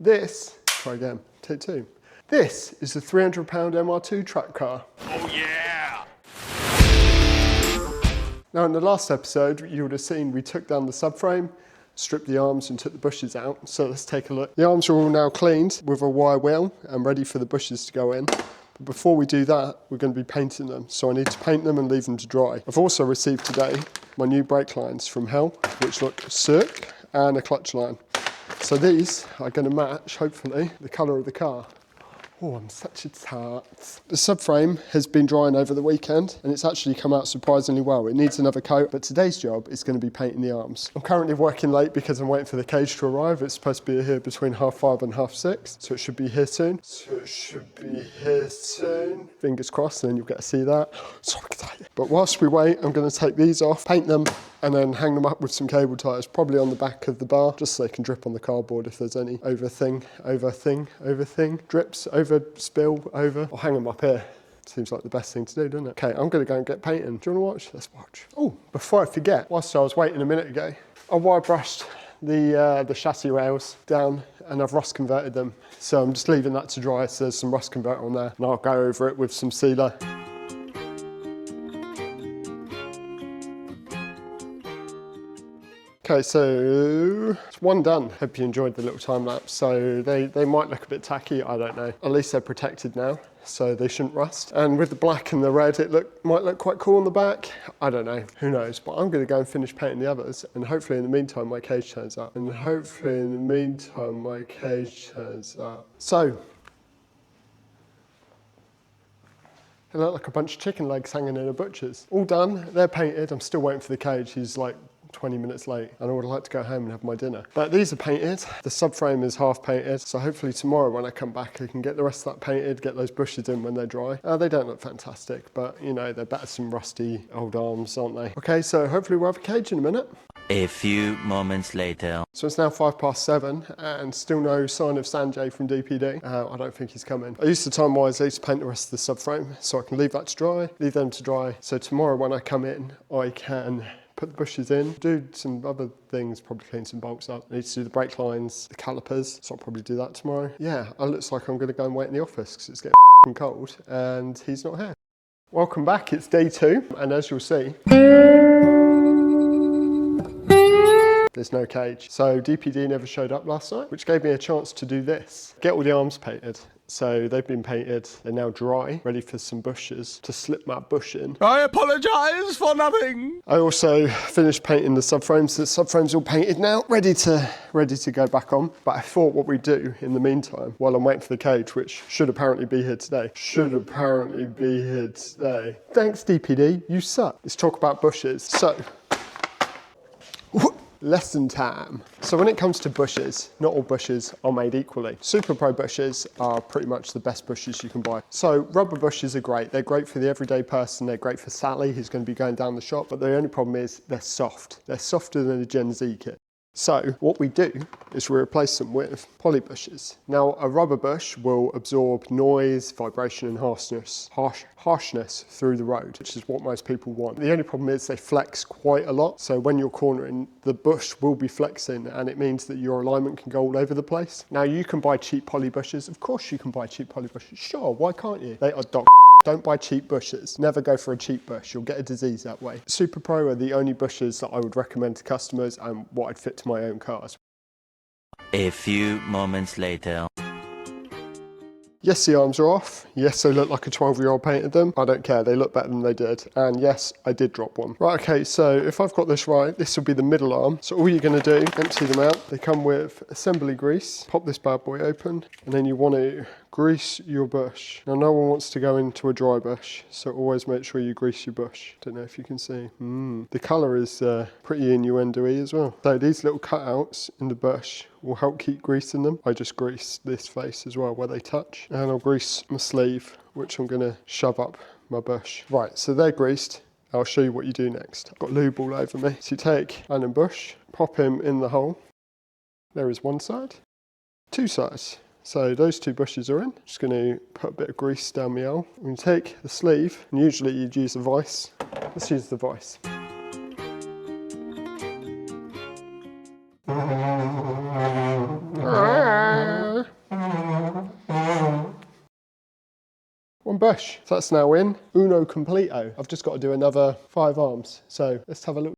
This, try again, take two. This is the £300 MR2 track car. Oh yeah! Now in the last episode, you would have seen we took down the subframe, stripped the arms and took the bushes out. So let's take a look. The arms are all now cleaned with a wire wheel and ready for the bushes to go in. But before we do that, we're going to be painting them. So I need to paint them and leave them to dry. I've also received today my new brake lines from Hell, which look silk, and a clutch line. So these are going to match, hopefully, the colour of the car. Oh, I'm such a tart. The subframe has been drying over the weekend and it's actually come out surprisingly well. It needs another coat, but today's job is going to be painting the arms. I'm currently working late because I'm waiting for the cage to arrive. It's supposed to be here between 5:30 and 6:30, so it should be here soon. Fingers crossed, and then you'll get to see that. So excited. But whilst we wait, I'm going to take these off, paint them, and then hang them up with some cable ties, probably on the back of the bar, just so they can drip on the cardboard if there's any over drips, over spill, over. I'll hang them up here. Seems like the best thing to do, doesn't it? Okay, I'm gonna go and get painting. Do you wanna watch? Let's watch. Oh, before I forget, whilst I was waiting a minute ago, I wire brushed the chassis rails down and I've rust converted them. So I'm just leaving that to dry, so there's some rust converter on there, and I'll go over it with some sealer. Okay, so it's one done. Hope you enjoyed the little time lapse. So they might look a bit tacky, I don't know. At least they're protected now, so they shouldn't rust. And with the black and the red, it might look quite cool on the back. I don't know, who knows? But I'm gonna go and finish painting the others, and hopefully in the meantime, my cage turns up. So, they look like a bunch of chicken legs hanging in a butcher's. All done, they're painted. I'm still waiting for the cage. He's like 20 minutes late and I would like to go home and have my dinner. But these are painted. The subframe is half painted. So hopefully tomorrow when I come back, I can get the rest of that painted, get those bushes in when they're dry. They don't look fantastic, but you know, they're better than some rusty old arms, aren't they? Okay, so hopefully we'll have a cage in a minute. A few moments later. So it's now 7:05 and still no sign of Sanjay from DPD. I don't think he's coming. I used the time wisely to paint the rest of the subframe so I can leave that to dry, leave them to dry. So tomorrow when I come in, I can put the bushes in, do some other things, probably clean some bolts up. I need to do the brake lines, the calipers, so I'll probably do that tomorrow. Yeah, it looks like I'm gonna go and wait in the office because it's getting cold and he's not here. Welcome back, it's day 2, and as you'll see, there's no cage. So DPD never showed up last night, which gave me a chance to do this. Get all the arms painted. So they've been painted, they're now dry, ready for some bushes to slip my bush in. I apologise for nothing. I also finished painting the subframes. The subframe's all painted now, ready to go back on. But I thought what we'd do in the meantime, while I'm waiting for the cage, which should apparently be here today. Thanks DPD, you suck. Let's talk about bushes. So, lesson time. So when it comes to bushes, not all bushes are made equally. Super Pro bushes are pretty much the best bushes you can buy. So rubber bushes are great. They're great for the everyday person. They're great for Sally, who's going to be going down the shop. But the only problem is they're soft. They're softer than a Gen Z kit. So what we do is we replace them with Polybushes. Now a rubber bush will absorb noise, vibration and harshness through the road, which is what most people want. The only problem is they flex quite a lot. So when you're cornering, the bush will be flexing and it means that your alignment can go all over the place. Now you can buy cheap Polybushes. Of course you can buy cheap Polybushes. Sure, why can't you? They are dog. Don't buy cheap bushes. Never go for a cheap bush. You'll get a disease that way. Super Pro are the only bushes that I would recommend to customers and what I'd fit to my own cars. A few moments later. Yes, the arms are off. Yes, they look like a 12-year-old painted them. I don't care, they look better than they did. And yes, I did drop one. Right, okay, so if I've got this right, this will be the middle arm. So all you're gonna do, empty them out. They come with assembly grease. Pop this bad boy open, and then you want to grease your bush. Now, no one wants to go into a dry bush, so always make sure you grease your bush. Don't know if you can see. The colour is pretty innuendo-y as well. So these little cutouts in the bush will help keep greasing them. I just grease this face as well where they touch. And I'll grease my sleeve, which I'm gonna shove up my bush. Right, so they're greased. I'll show you what you do next. I've got lube all over me. So you take Alan Bush, pop him in the hole. There is one side, two sides. So those two bushes are in. Just gonna put a bit of grease down my hole. I'm gonna take the sleeve, and usually you'd use a vice. Let's use the vice. one bush. So that's now in. Uno completo. I've just got to do another 5 arms. So let's have a look.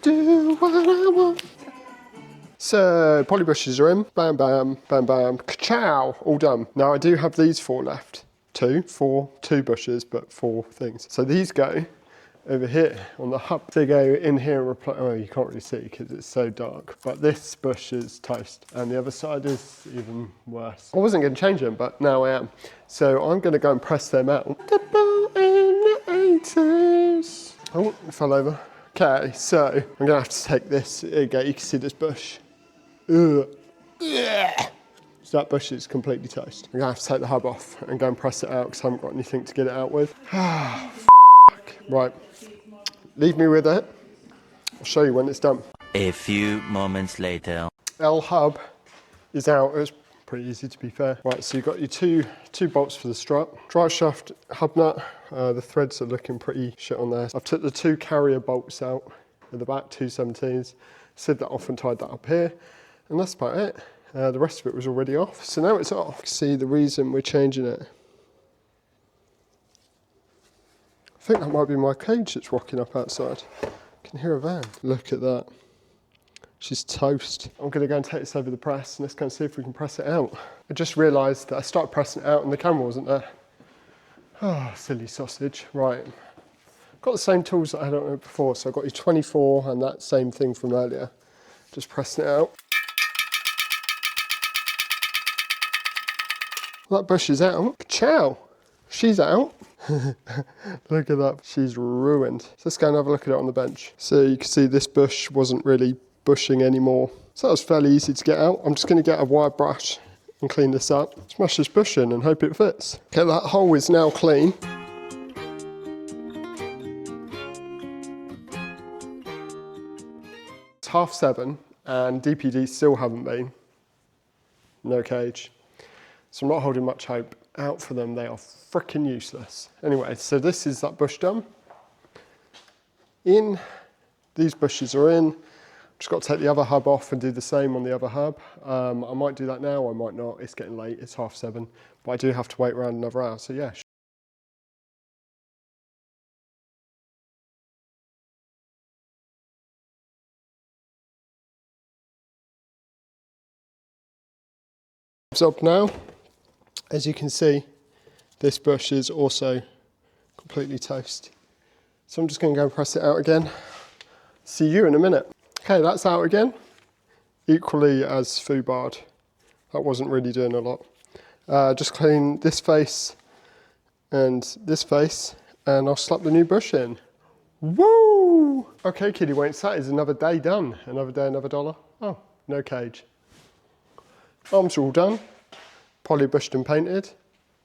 Do what I want. So polybushes are in. Bam, bam, bam, bam. Ka-chow. All done. Now I do have these 4 left. 2 bushes, but 4 things. So these go over here on the hub. They go in here and reply. Oh, you can't really see because it's so dark. But this bush is toast, and the other side is even worse. I wasn't going to change them, but now I am. So I'm going to go and press them out. The ball in the 80s. Oh, it fell over. Okay, so I'm going to have to take this. There you go. You can see this bush. Ugh. Yeah. So that bush is completely toast. I'm going to have to take the hub off and go and press it out because I haven't got anything to get it out with. Right, leave me with it. I'll show you when it's done. A few moments later. L hub is out. It's pretty easy to be fair. Right, so you've got your two bolts for the strut. Drive shaft hub nut. The threads are looking pretty shit on there. I've took the 2 carrier bolts out at the back, 217s. Slid that off and tied that up here. And that's about it. The rest of it was already off. So now it's off. See the reason we're changing it. I think that might be my cage that's rocking up outside. I can hear a van. Look at that. She's toast. I'm going to go and take this over the press and let's go and see if we can press it out. I just realised that I started pressing it out and the camera wasn't there. Oh, silly sausage. Right. Got the same tools that I had on it before. So I've got your 24 and that same thing from earlier. Just pressing it out. That bush is out. Ciao. She's out. Look at that, she's ruined. So let's go and have a look at it on the bench. So you can see this bush wasn't really bushing anymore. So that was fairly easy to get out. I'm just going to get a wire brush and clean this up. Smash this bush in and hope it fits. Okay, that hole is now clean. It's 7:30 and DPD still haven't been. No cage. So I'm not holding much hope out for them. They are freaking useless. Anyway, so this is that bush done. In, these bushes are in. Just got to take the other hub off and do the same on the other hub. I might do that now, I might not. It's getting late, it's 7:30, but I do have to wait around another hour, so yeah. It's up now. As you can see, this bush is also completely toast. So I'm just going to go and press it out again. See you in a minute. Okay, that's out again. Equally as foobarred. That wasn't really doing a lot. Just clean this face and this face, and I'll slap the new bush in. Woo! Okay, kiddie winks, that is another day done. Another day, another dollar. Oh, no cage. Arms are all done. Polybushed and painted.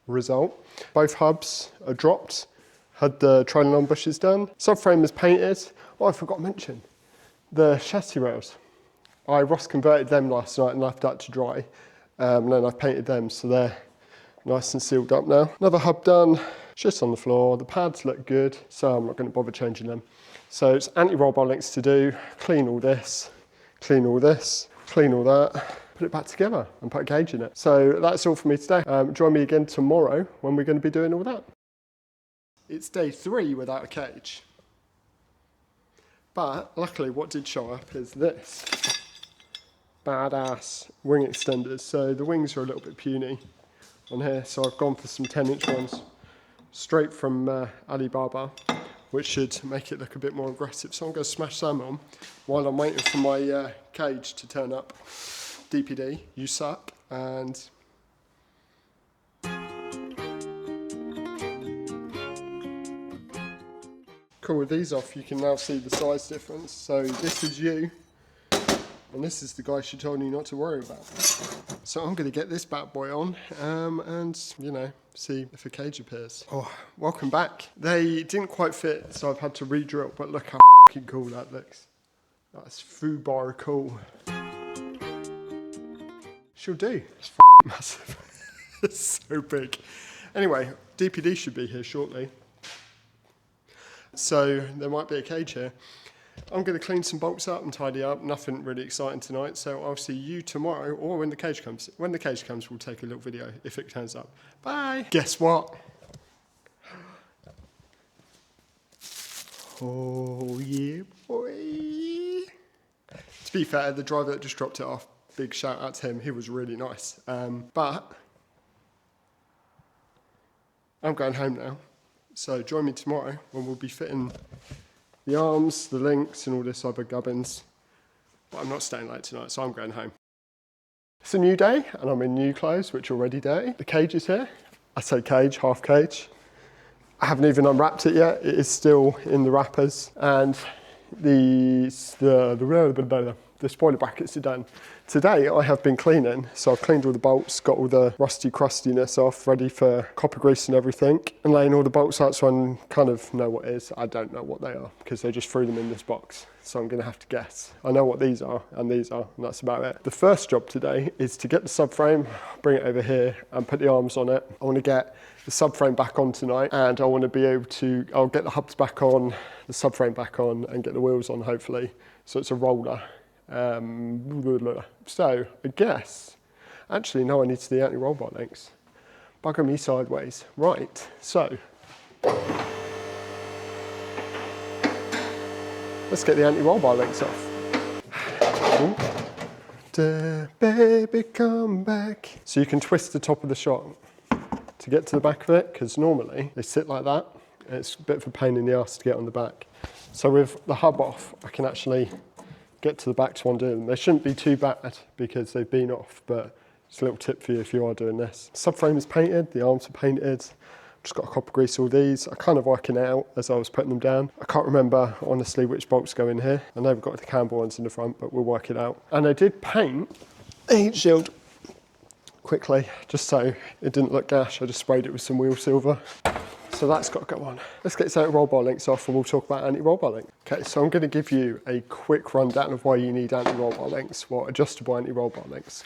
Result. Both hubs are dropped. Had the trailing on bushes done. Subframe is painted. Oh, I forgot to mention. The chassis rails. I rust converted them last night and left that to dry. And then I've painted them so they're nice and sealed up now. Another hub done. Just on the floor. The pads look good, so I'm not going to bother changing them. So it's anti-roll links to do. Clean all this. Clean all this. Clean all that. Put it back together and put a gauge in it. So that's all for me today. Join me again tomorrow when we're going to be doing all that. It's day 3 without a cage. But luckily what did show up is this. Badass wing extenders. So the wings are a little bit puny on here. So I've gone for some 10-inch ones straight from Alibaba, which should make it look a bit more aggressive. So I'm going to smash them on while I'm waiting for my cage to turn up. DPD, you suck, and cool. With these off, you can now see the size difference. So this is you, and this is the guy she told you not to worry about. So I'm going to get this bad boy on, and you know, see if a cage appears. Oh, welcome back. They didn't quite fit, so I've had to re-drill. But look how fucking cool that looks. That's foobar cool. She'll do. It's massive. It's so big. Anyway, DPD should be here shortly. So there might be a cage here. I'm going to clean some bolts up and tidy up. Nothing really exciting tonight, so I'll see you tomorrow or when the cage comes. When the cage comes, we'll take a little video if it turns up. Bye! Guess what? Oh yeah, boy! To be fair, the driver that just dropped it off, big shout out to him, he was really nice. But I'm going home now, so join me tomorrow when we'll be fitting the arms, the links and all this other gubbins. But I'm not staying late tonight, so I'm going home. It's a new day and I'm in new clothes, which are already dirty. The cage is here. I say cage, half cage. I haven't even unwrapped it yet. It is still in the wrappers, and the spoiler brackets are done. Today I have been cleaning, so I've cleaned all the bolts, got all the rusty crustiness off, ready for copper grease and everything, and laying all the bolts out so I kind of know what it is. I don't know what they are because they just threw them in this box, so I'm going to have to guess. I know what these are, and that's about it. The first job today is to get the subframe, bring it over here and put the arms on it. I want to get the subframe back on tonight, and I want to be able to, I'll get the hubs back on, the subframe back on, and get the wheels on hopefully, so it's a roller. So I guess, actually no, I need to do the anti-roll bar links. Bugger me sideways. Right, so let's get the anti-roll bar links off. Baby, come back. So you can twist the top of the shot to get to the back of it, because normally they sit like that. It's a bit of a pain in the ass to get on the back. So with the hub off, I can actually get to the back to undo them. They shouldn't be too bad because they've been off, but it's a little tip for you if you are doing this. Subframe is painted, the arms are painted. Just got to copper grease all these. I kind of working it out as I was putting them down. I can't remember honestly which bolts go in here. I know we've got the camber ones in the front, but we'll work it out. And I did paint the heat shield quickly, just so it didn't look gash. I just sprayed it with some wheel silver. So that's got to go on. Let's get some anti-roll bar links off and we'll talk about anti-roll bar links. Okay, so I'm going to give you a quick rundown of why you need anti-roll bar links, well, adjustable anti-roll bar links.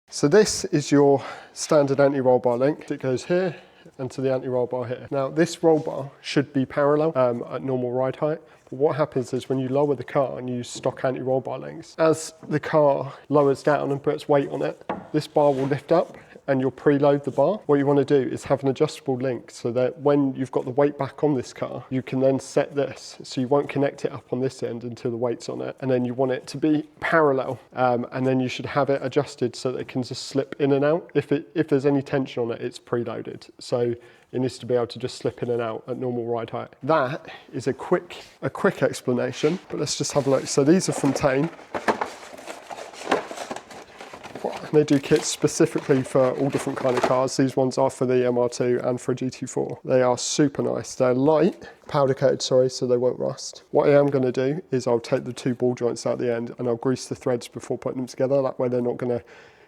So this is your standard anti-roll bar link. It goes here and to the anti-roll bar here. Now this roll bar should be parallel at normal ride height. But what happens is when you lower the car and use stock anti-roll bar links, as the car lowers down and puts weight on it, this bar will lift up and you'll preload the bar. What you want to do is have an adjustable link so that when you've got the weight back on this car, you can then set this. So you won't connect it up on this end until the weight's on it. And then you want it to be parallel. And then you should have it adjusted so that it can just slip in and out. If there's any tension on it, it's preloaded. So it needs to be able to just slip in and out at normal ride height. That is a quick explanation, but let's just have a look. So these are from Tane. They do kits specifically for all different kind of cars. These ones are for the MR2 and for a GT4. They are super nice. They're light, powder coated, sorry, so they won't rust. What I am going to do is I'll take the two ball joints out the end and I'll grease the threads before putting them together. That way they're not going to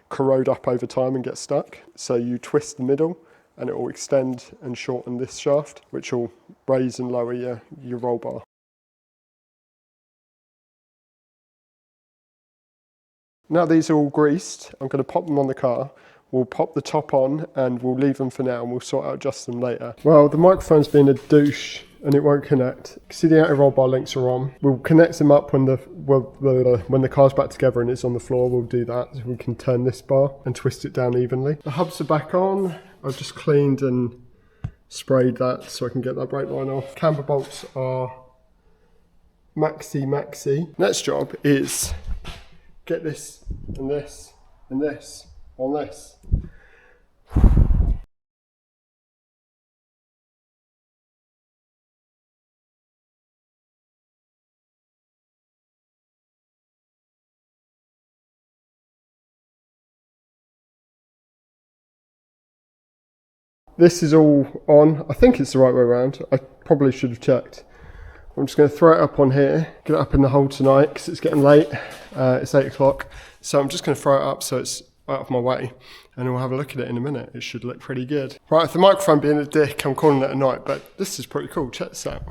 corrode up over time and get stuck. So you twist the middle and it will extend and shorten this shaft, which will raise and lower your roll bar. Now these are all greased, I'm going to pop them on the car. We'll pop the top on and we'll leave them for now and we'll sort out adjust them later. Well, the microphone's been a douche and it won't connect. See, the anti-roll bar links are on. We'll connect them up when the car's back together and it's on the floor. We'll do that so we can turn this bar and twist it down evenly. The hubs are back on. I've just cleaned and sprayed that so I can get that brake line off. Camber bolts are maxi. Next job is get this and this and this on this. This is all on. I think it's the right way around. I probably should have checked. I'm just going to throw it up on here, get it up in the hole tonight because it's getting late. It's 8 o'clock. So I'm just going to throw it up so it's out of my way and we'll have a look at it in a minute. It should look pretty good. Right, with the microphone being a dick, I'm calling it a night, but this is pretty cool. Check this out.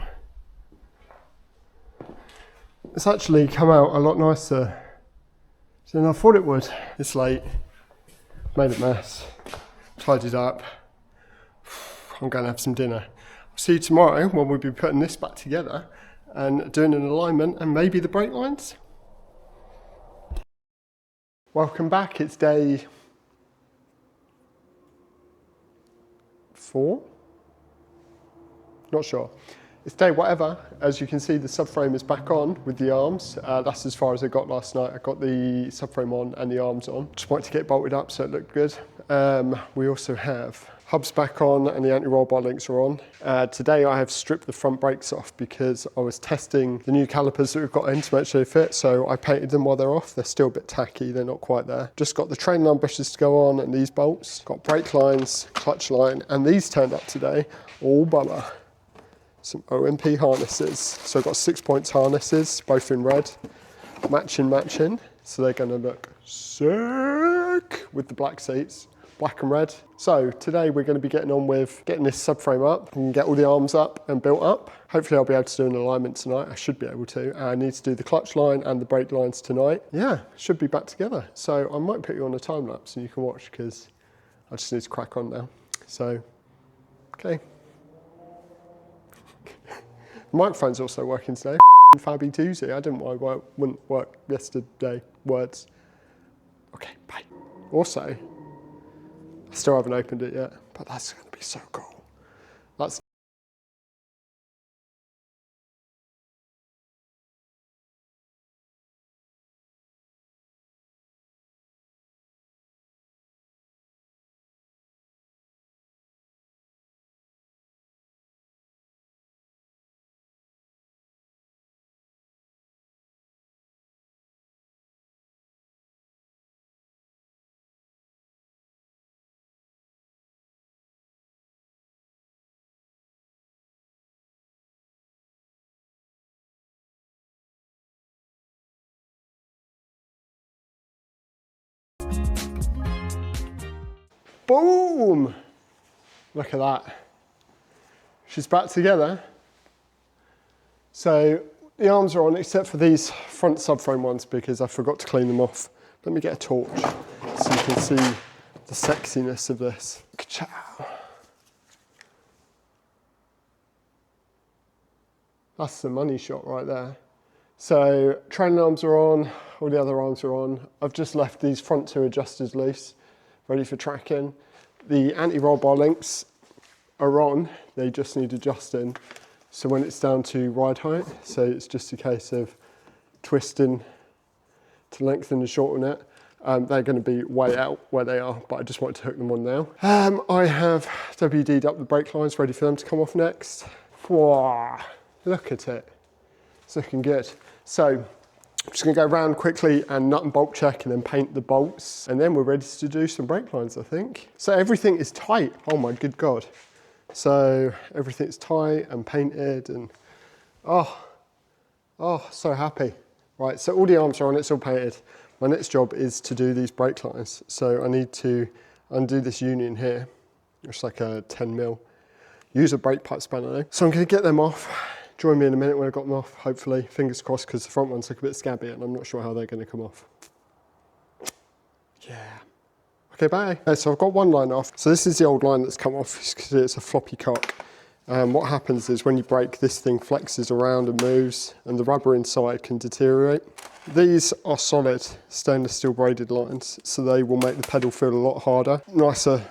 It's actually come out a lot nicer than I thought it would. It's late, made a mess, tidied up. I'm going to have some dinner. See you tomorrow when we'll be putting this back together and doing an alignment and maybe the brake lines. Welcome back, it's day 4? Not sure. It's day whatever. As you can see, the subframe is back on with the arms. That's as far as I got last night. I got the subframe on and the arms on. Just wanted to get it bolted up so it looked good. We also have hubs back on and the anti-roll bar links are on. Today I have stripped the front brakes off because I was testing the new calipers that we've got in to make sure they fit. So I painted them while they're off. They're still a bit tacky, they're not quite there. Just got the train line brushes to go on and these bolts. Got brake lines, clutch line, and these turned up today. All bummer. Some OMP harnesses. So I've got 6 points harnesses, both in red. Matching. So they're gonna look sick with the black seats, black and red. So today we're gonna be getting on with getting this subframe up and get all the arms up and built up. Hopefully I'll be able to do an alignment tonight. I should be able to. I need to do the clutch line and the brake lines tonight. Yeah, should be back together. So I might put you on a time lapse and you can watch because I just need to crack on now. So, okay. The microphone's also working today. Fabby Tuesday. I didn't know why it wouldn't work yesterday. Words. Okay, bye. Also, I still haven't opened it yet, but that's going to be so cool. That's boom! Look at that. She's back together. So the arms are on except for these front subframe ones because I forgot to clean them off. Let me get a torch so you can see the sexiness of this. Ka-chow. That's the money shot right there. So trailing arms are on, all the other arms are on. I've just left these front 2 adjusters loose, ready for tracking. The anti-roll bar links are on, they just need adjusting. So when it's down to ride height, so it's just a case of twisting to lengthen and shorten it. They're going to be way out where they are, but I just wanted to hook them on now. I have WD'd up the brake lines, ready for them to come off next. Whoa, look at it. It's looking good. So I'm just going to go around quickly and nut and bolt check and then paint the bolts. And then we're ready to do some brake lines, I think. So everything is tight. Oh my good God. So everything's tight and painted and oh, so happy. Right, so all the arms are on, it's all painted. My next job is to do these brake lines. So I need to undo this union here. It's like a 10mm. Use a brake pipe spanner though. So I'm going to get them off. Join me in a minute when I've got them off, hopefully. Fingers crossed, because the front ones look a bit scabby and I'm not sure how they're going to come off. Yeah. Okay, bye. Okay, so I've got one line off. So this is the old line that's come off. You can see it's a floppy cock. What happens is when you brake, this thing flexes around and moves and the rubber inside can deteriorate. These are solid stainless steel braided lines, so they will make the pedal feel a lot harder. Nicer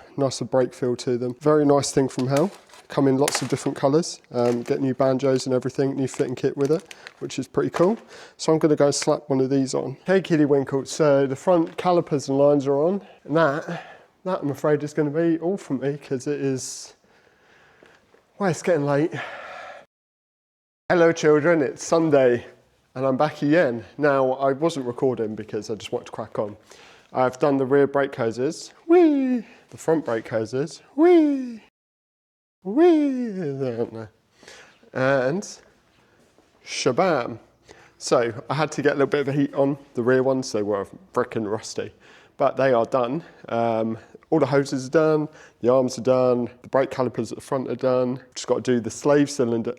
brake feel to them. Very nice thing from Hell. Come in lots of different colours, get new banjos and everything, new fitting kit with it, which is pretty cool. So I'm going to go slap one of these on. Hey kiddie winkle, so the front calipers and lines are on, and that I'm afraid is going to be all for me because it is, well, it's getting late. Hello children, it's Sunday and I'm back again. Now I wasn't recording because I just wanted to crack on. I've done the rear brake hoses, whee! The front brake hoses, whee! Whee! And shabam. So I had to get a little bit of heat on the rear ones. They were frickin' rusty, but they are done. All the hoses are done, the arms are done, the brake calipers at the front are done. Just got to do the slave cylinder,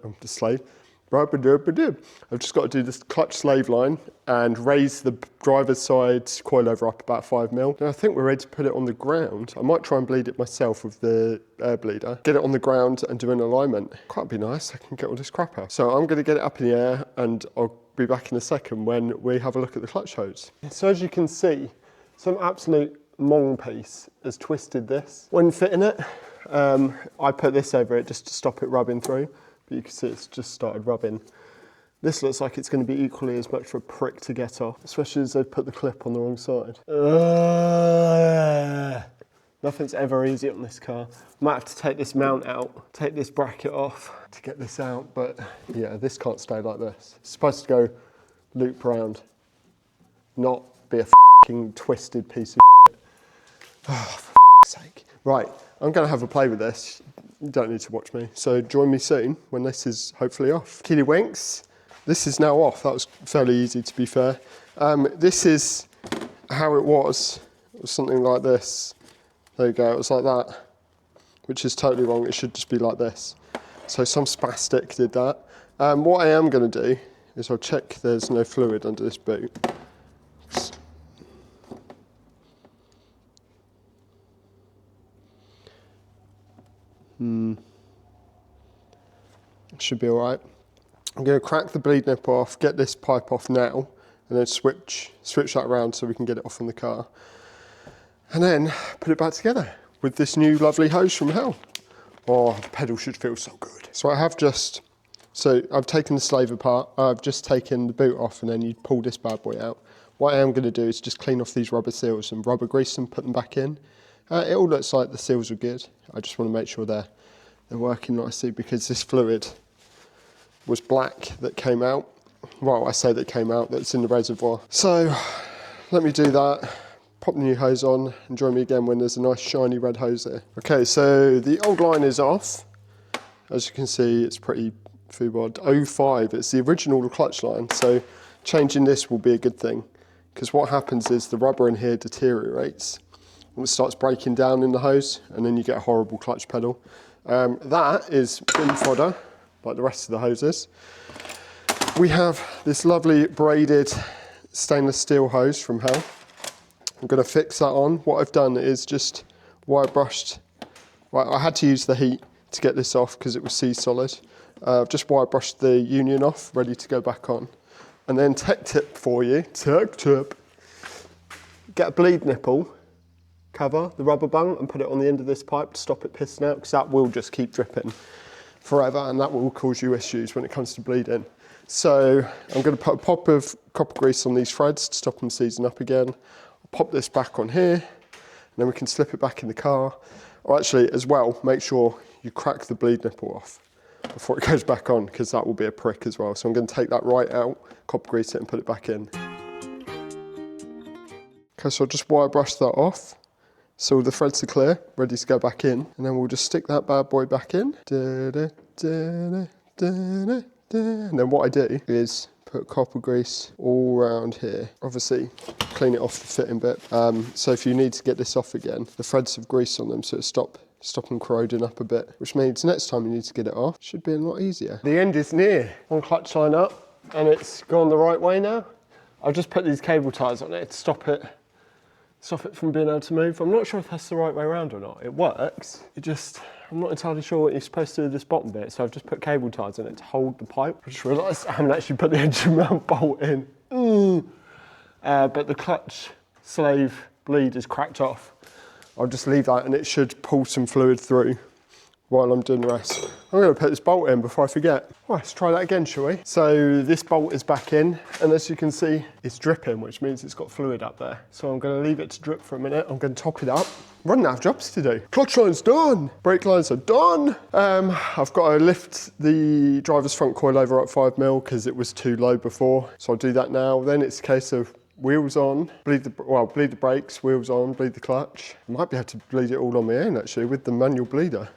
I've just got to do this clutch slave line and raise the driver's side coilover up about 5mm. Now I think we're ready to put it on the ground. I might try and bleed it myself with the air bleeder. Get it on the ground and do an alignment. Quite be nice, I can get all this crap out. So I'm gonna get it up in the air and I'll be back in a second when we have a look at the clutch hose. So as you can see, some absolute mong piece has twisted this. When fitting it, I put this over it just to stop it rubbing through, but you can see it's just started rubbing. This looks like it's going to be equally as much of a prick to get off, especially as they've put the clip on the wrong side. Nothing's ever easy on this car. Might have to take this mount out, take this bracket off to get this out, but yeah, this can't stay like this. It's supposed to go loop round, not be a f***ing twisted piece of shit. Oh, for f***'s sake. Right, I'm going to have a play with this. You don't need to watch me. So join me soon when this is hopefully off. Kitty winks. This is now off. That was fairly easy, to be fair. This is how it was. It was something like this. There you go, it was like that, which is totally wrong. It should just be like this. So some spastic did that. What I am going to do is I'll check there's no fluid under this boot. Should be all right. I'm going to crack the bleed nip off, get this pipe off now, and then switch that around so we can get it off in the car. And then put it back together with this new lovely hose from hell. Oh, the pedal should feel so good. So I've taken the slave apart, I've just taken the boot off, and then you pull this bad boy out. What I am going to do is just clean off these rubber seals and rubber grease them, put them back in. It all looks like the seals are good. I just want to make sure they're working nicely, because this fluid was black that came out. Well, I say that came out, that's in the reservoir. So let me do that, pop the new hose on, and join me again when there's a nice shiny red hose there. Okay, so the old line is off. As you can see, it's pretty foobod. 05, it's the original clutch line, so changing this will be a good thing, because what happens is the rubber in here deteriorates and it starts breaking down in the hose, and then you get a horrible clutch pedal. That is bin fodder, like the rest of the hoses. We have this lovely braided stainless steel hose from hell. I'm going to fix that on. What I've done is just wire brushed. Right, I had to use the heat to get this off because it was C-solid. I've just wire brushed the union off, ready to go back on. And then tech tip for you, tech tip. Get a bleed nipple, cover the rubber bung and put it on the end of this pipe to stop it pissing out, because that will just keep dripping forever and that will cause you issues when it comes to bleeding. So I'm going to put a pop of copper grease on these threads to stop them seizing up again. I'll pop this back on here and then we can slip it back in the car. Or actually, as well, make sure you crack the bleed nipple off before it goes back on, because that will be a prick as well. So I'm going to take that right out, copper grease it and put it back in. Okay, so I'll just wire brush that off. So all the threads are clear, ready to go back in. And then we'll just stick that bad boy back in. And then what I do is put copper grease all around here. Obviously, clean it off the fitting bit. So if you need to get this off again, the threads have grease on them, so it stop them corroding up a bit, which means next time you need to get it off, should be a lot easier. The end is near. One clutch line up, and it's gone the right way now. I've just put these cable ties on it to stop it from being able to move. I'm not sure if that's the right way around or not. It works, I'm not entirely sure what you're supposed to do with this bottom bit, so I've just put cable ties on it to hold the pipe. I just realised I haven't actually put the engine mount bolt in. But the clutch slave bleed is cracked off. I'll just leave that and it should pull some fluid through while I'm doing the rest. I'm going to put this bolt in before I forget. Right, let's try that again, shall we? So this bolt is back in, and as you can see, it's dripping, which means it's got fluid up there. So I'm going to leave it to drip for a minute. I'm going to top it up. Running out of jobs to do. Clutch line's done. Brake lines are done. I've got to lift the driver's front coilover up 5mm because it was too low before. So I'll do that now. Then it's a case of wheels on, bleed the brakes, wheels on, bleed the clutch. I might be able to bleed it all on my own actually with the manual bleeder.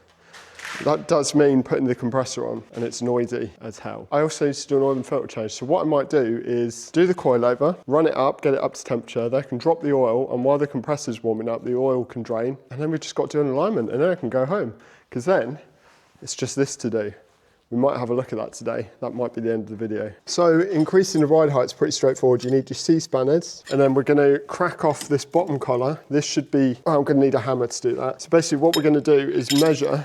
That does mean putting the compressor on, and it's noisy as hell. I also need to do an oil and filter change. So what I might do is do the coilover, run it up, get it up to temperature, then I can drop the oil, and while the compressor's warming up, the oil can drain, and then we've just got to do an alignment, and then I can go home. Because then, it's just this to do. We might have a look at that today. That might be the end of the video. So increasing the ride height is pretty straightforward. You need your C-spanners, and then we're gonna crack off this bottom collar. This should be, oh, I'm gonna need a hammer to do that. So basically what we're gonna do is measure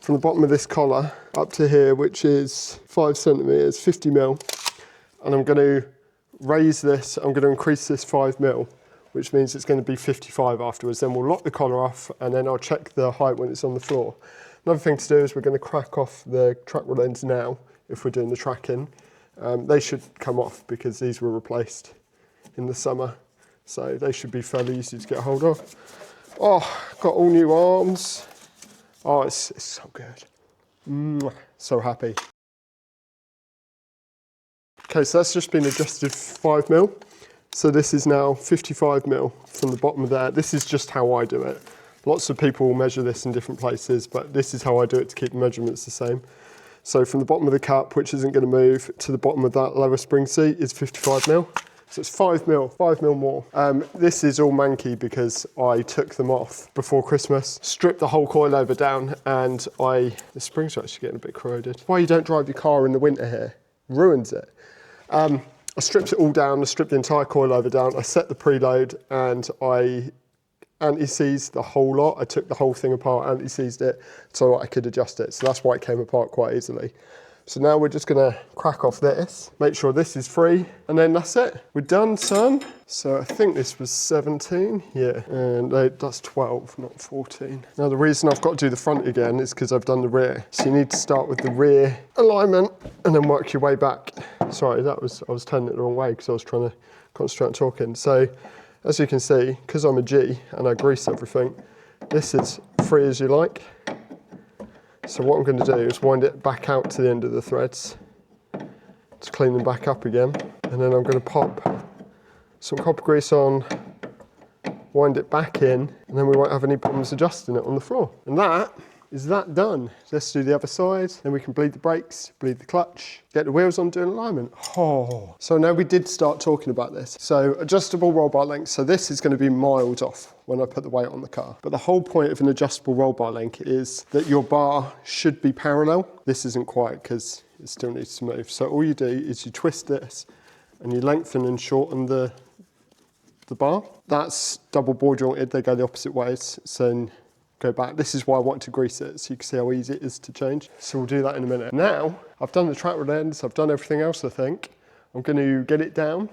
from the bottom of this collar up to here, which is 5 centimeters, 50 mil. And I'm gonna raise this, I'm gonna increase this 5 mil, which means it's gonna be 55 afterwards. Then we'll lock the collar off, and then I'll check the height when it's on the floor. Another thing to do is we're going to crack off the track lines now if we're doing the tracking. They should come off because these were replaced in the summer, so they should be fairly easy to get a hold of. Oh, got all new arms. Oh, it's so good. So happy. Okay, so that's just been adjusted 5 mil. So this is now 55 mil from the bottom of there. This is just how I do it. Lots of people measure this in different places, but this is how I do it to keep the measurements the same. So from the bottom of the cup, which isn't going to move, to the bottom of that lower spring seat is 55 mil. So it's 5 mil more. This is all manky because I took them off before Christmas, stripped the whole coilover down, and the springs are actually getting a bit corroded. Why you don't drive your car in the winter here? Ruins it. I stripped it all down, I stripped the entire coilover down, I set the preload, and I anti-seized the whole lot. I took the whole thing apart, anti-seized it so I could adjust it. So that's why it came apart quite easily. So now we're just gonna crack off this, make sure this is free, and then that's it. We're done, son. So I think this was 17, yeah, and that's 12, not 14. Now the reason I've got to do the front again is because I've done the rear. So you need to start with the rear alignment and then work your way back. Sorry, I was turning it the wrong way because I was trying to concentrate on talking. So as you can see, because I'm a G and I grease everything, this is free as you like. So what I'm going to do is wind it back out to the end of the threads to clean them back up again. And then I'm going to pop some copper grease on, wind it back in, and then we won't have any problems adjusting it on the floor. And that is that done. Let's do the other side, then we can bleed the brakes, bleed the clutch, get the wheels on doing alignment. Oh. So now we did start talking about this. So adjustable roll bar length. So this is going to be miles off when I put the weight on the car. But the whole point of an adjustable roll bar length is that your bar should be parallel. This isn't quite because it still needs to move. So all you do is you twist this and you lengthen and shorten the bar. That's double ball jointed, they go the opposite ways. So go back. This is why I want to grease it, so you can see how easy it is to change. So we'll do that in a minute. Now, I've done the track ends, I've done everything else, I think. I'm going to get it down,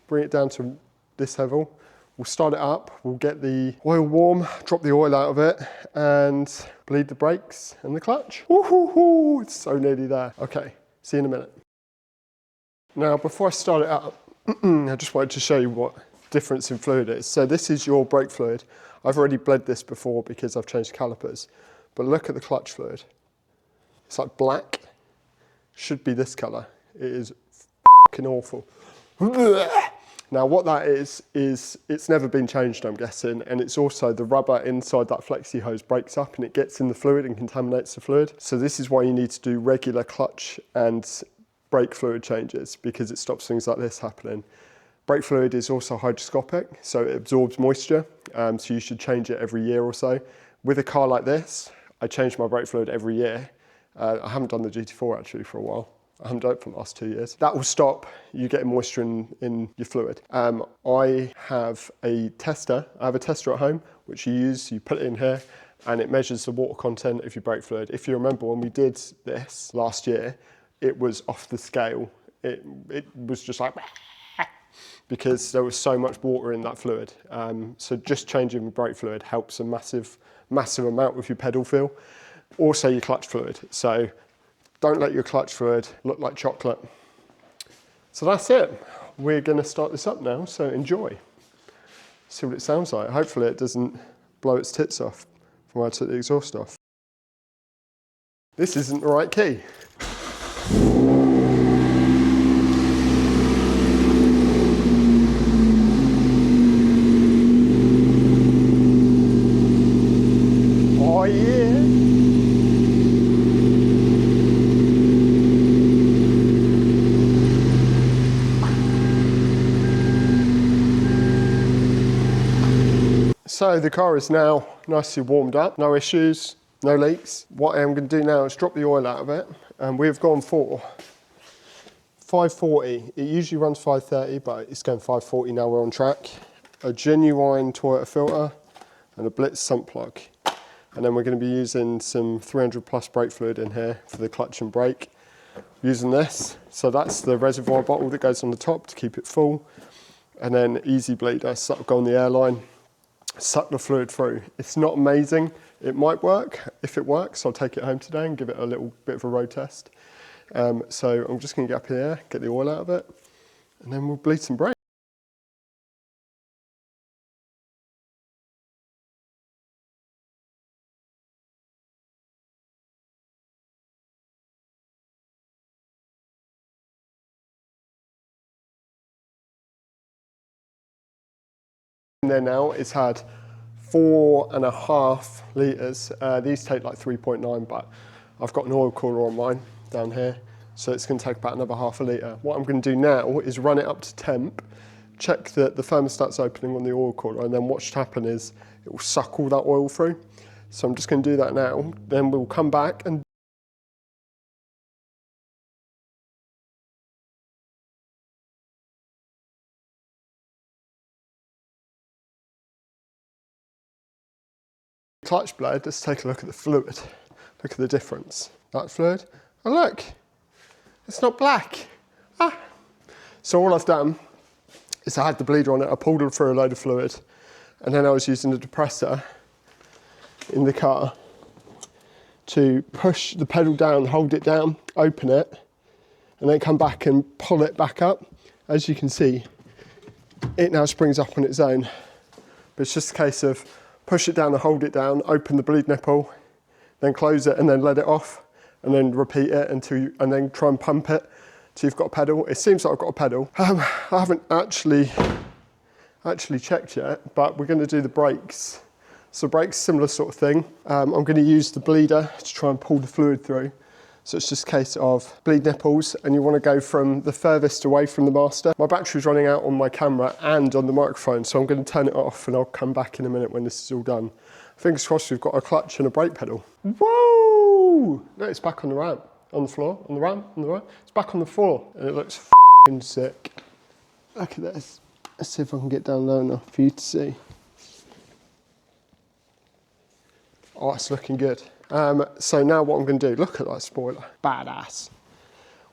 bring it down to this level. We'll start it up, we'll get the oil warm, drop the oil out of it, and bleed the brakes and the clutch. Woo-hoo-hoo, it's so nearly there. Okay, see you in a minute. Now, before I start it up, I just wanted to show you what difference in fluid is. So this is your brake fluid. I've already bled this before because I've changed calipers, but look at the clutch fluid. It's like black, should be this color. It is fucking awful. Now what that is it's never been changed, I'm guessing, and it's also the rubber inside that flexi hose breaks up and it gets in the fluid and contaminates the fluid. So this is why you need to do regular clutch and brake fluid changes, because it stops things like this happening. Brake fluid is also hygroscopic, so it absorbs moisture, so you should change it every year or so. With a car like this, I change my brake fluid every year. I haven't done the GT4 actually for a while. I haven't done it for the last 2 years. That will stop you getting moisture in your fluid. I have a tester. I have a tester at home, which you put it in here, and it measures the water content of your brake fluid. If you remember when we did this last year, it was off the scale. It was just like, because there was so much water in that fluid. So just changing brake fluid helps a massive amount with your pedal feel. Also your clutch fluid. So don't let your clutch fluid look like chocolate. So that's it. We're gonna start this up now, so enjoy. See what it sounds like. Hopefully it doesn't blow its tits off from where I took the exhaust off. This isn't the right key. Oh yeah. So the car is now nicely warmed up, no issues, no leaks. What I'm going to do now is drop the oil out of it, and we've gone for 540. It usually runs 530, but it's going 540 now we're on track. A genuine Toyota filter and a Blitz sump plug. And then we're going to be using some 300 plus brake fluid in here for the clutch and brake. Using this, so that's the reservoir bottle that goes on the top to keep it full. And then easy bleeder, so that'll go on the airline, suck the fluid through. It's not amazing. It might work. If it works, I'll take it home today and give it a little bit of a road test. So I'm just going to get up here, get the oil out of it, and then we'll bleed some brake. In there now, it's had 4.5 litres. These take like 3.9, but I've got an oil cooler on mine down here, so it's going to take about another half a litre. What I'm going to do now is run it up to temp, check that the thermostat's opening on the oil cooler, and then what's happen is it will suck all that oil through. So I'm just going to do that now, then we'll come back and clutch blade. Let's take a look at the fluid. Look at the difference. That fluid, oh look, it's not black. Ah. So all I've done is I had the bleeder on it, I pulled it through a load of fluid, and then I was using the depressor in the car to push the pedal down, hold it down, open it, and then come back and pull it back up. As you can see, it now springs up on its own. But it's just a case of push it down and hold it down, open the bleed nipple, then close it and then let it off, and then repeat it and then try and pump it till you've got a pedal. It seems like I've got a pedal. I haven't actually checked yet, but we're going to do the brakes. So brakes, similar sort of thing. I'm going to use the bleeder to try and pull the fluid through. So it's just a case of bleed nipples, and you want to go from the furthest away from the master. My battery's running out on my camera and on the microphone, so I'm going to turn it off and I'll come back in a minute when this is all done. Fingers crossed we've got a clutch and a brake pedal. Whoa! No, it's back on the ramp, on the floor, on the ramp, on the right. It's back on the floor, and it looks f***ing sick. Look at this. Let's see if I can get down low enough for you to see. Oh, it's looking good. So now what I'm going to do, look at that spoiler, badass.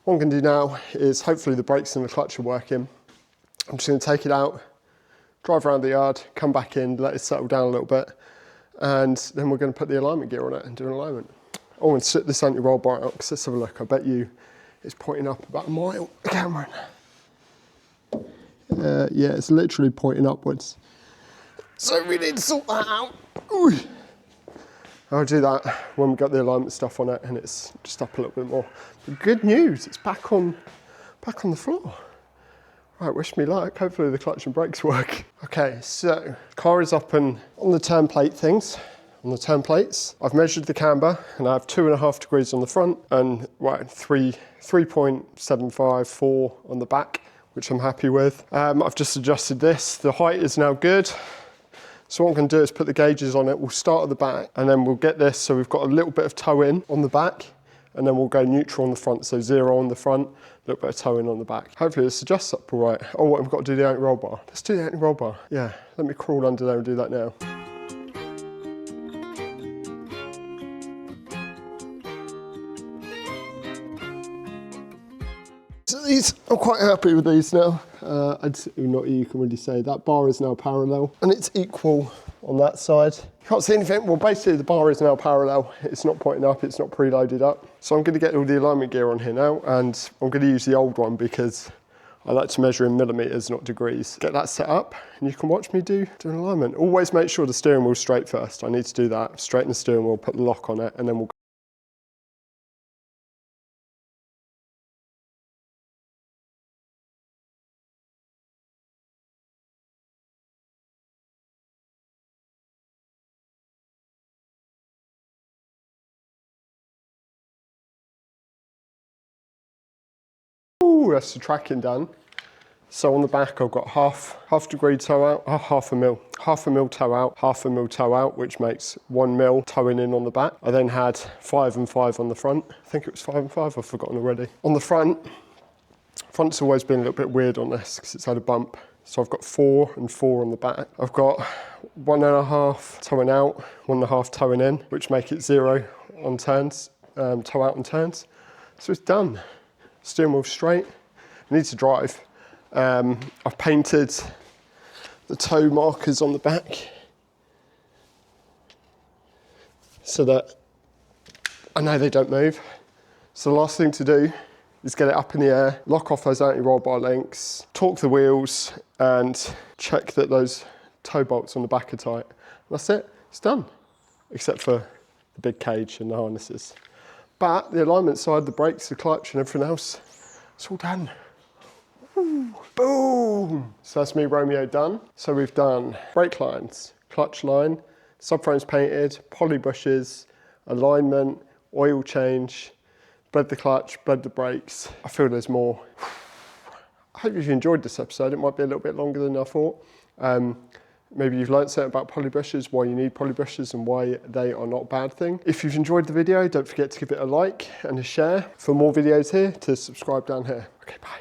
What I'm going to do now is hopefully the brakes and the clutch are working. I'm just going to take it out, drive around the yard, come back in, let it settle down a little bit, and then we're going to put the alignment gear on it and do an alignment. Oh, and sit this anti-roll bar out, because let's have a look. I bet you it's pointing up about a mile. Cameron. Yeah, it's literally pointing upwards. So we need to sort that out. Ooh. I'll do that when we've got the alignment stuff on it and it's just up a little bit more. But good news, it's back on the floor. Right, wish me luck. Hopefully the clutch and brakes work. Okay, so car is up and on the turn plate things, on the turn plates. I've measured the camber and I have 2.5 degrees on the front and 3.754 on the back, which I'm happy with. I've just adjusted this. The height is now good. So what I'm going to do is put the gauges on it. We'll start at the back and then we'll get this so we've got a little bit of toe in on the back, and then we'll go neutral on the front, so 0 on the front, a little bit of toe in on the back. Hopefully this adjusts up all right. Oh, what, we've got to do the anti-roll bar. Let's do the anti-roll bar. Yeah, let me crawl under there and do that now. So these, I'm quite happy with these now. Not you can really say, that bar is now parallel and it's equal on that side. Can't see anything. Well, basically the bar is now parallel. It's not pointing up, it's not preloaded up. So I'm going to get all the alignment gear on here now, and I'm going to use the old one because I like to measure in millimeters, not degrees. Get that set up and you can watch me do an alignment. Always make sure the steering wheel's straight first. I need to do that. Straighten the steering wheel, put the lock on it, and then we'll go. Ooh, that's the tracking done. So on the back, I've got half degree toe out, half a mil toe out, half a mil toe out, which makes 1 mil toeing in on the back. I then had 5 and 5 on the front. I think it was 5 and 5, I've forgotten already. On the front's always been a little bit weird on this because it's had a bump. So I've got 4 and 4 on the back. I've got 1.5 toeing out, 1.5 toeing in, which make it 0 on turns, toe out and turns. So it's done. Steering wheel straight. I need to drive. I've painted the toe markers on the back so that I know they don't move. So the last thing to do is get it up in the air, lock off those anti-roll bar links, torque the wheels, and check that those toe bolts on the back are tight. That's it, it's done. Except for the big cage and the harnesses. But the alignment side, the brakes, the clutch, and everything else, it's all done. Ooh, boom! So that's me, Romeo, done. So we've done brake lines, clutch line, subframes painted, polybushes, alignment, oil change, bled the clutch, bled the brakes. I feel there's more. I hope you've enjoyed this episode. It might be a little bit longer than I thought. Maybe you've learned something about polybushes, why you need polybushes and why they are not a bad thing. If you've enjoyed the video, don't forget to give it a like and a share. For more videos here, to subscribe down here. Okay, bye.